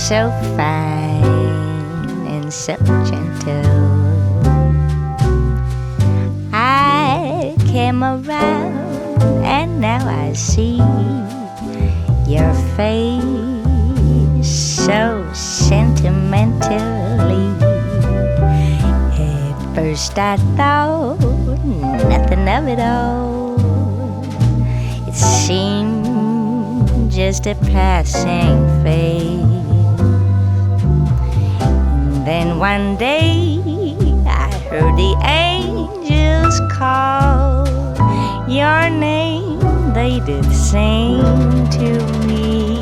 so fine and so gentle. I came around and now I see your face so sentimentally. At first I thought nothing of it all. It seemed just a passing phase. And then one day I heard the angels call your name, they did sing to me.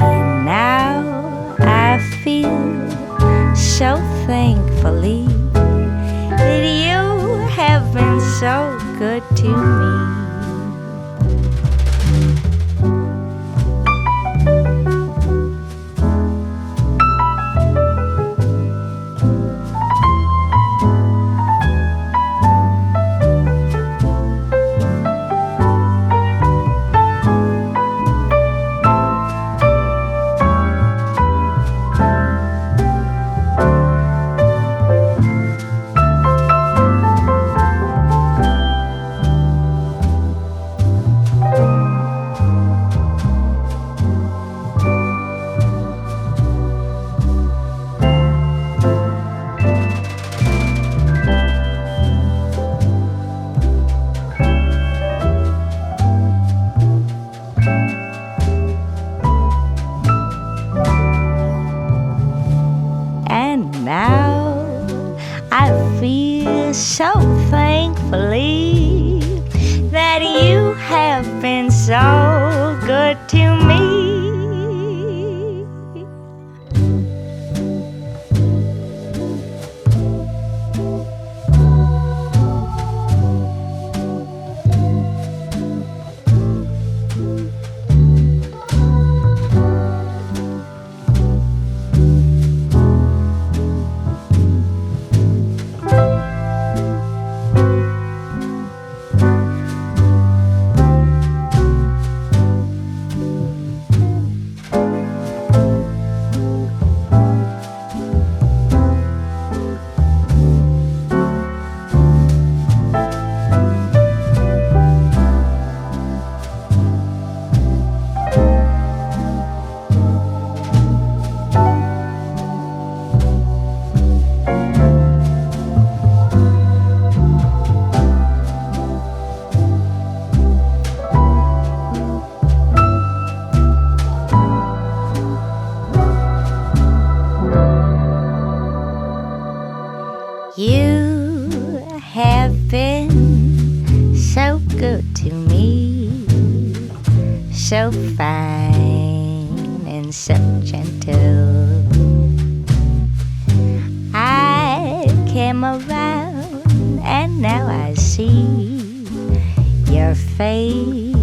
And now I feel so thankfully that you have been so good to me. So thankfully that you have been so good to me. You have been so good to me, so fine and so gentle. I came around and now I see your face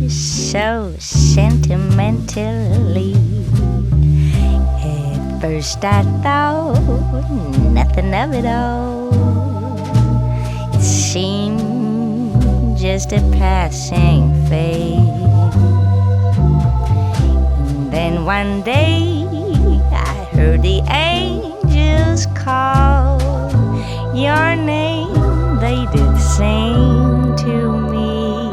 so sentimentally. At first I thought nothing of it all. It seemed just a passing phase. And then one day I heard the angels call your name, they did sing to me.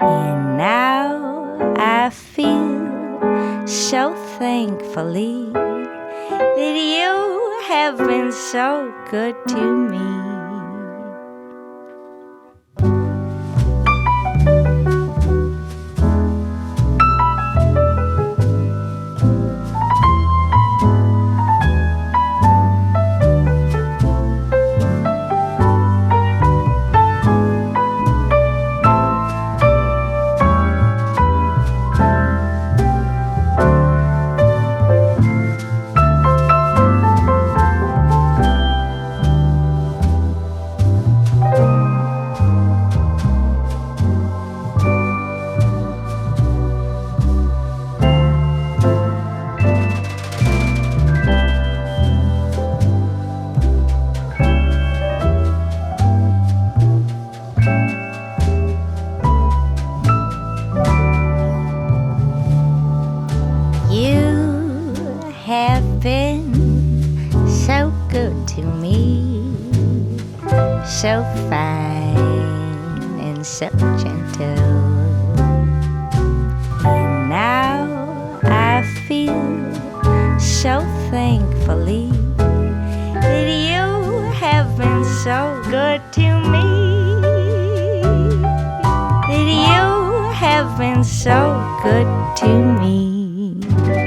And now I feel so thankfully that you have been so good to me. so fine and so gentle. And now I feel so thankfully that you have been so good to me. That you have been so good to me.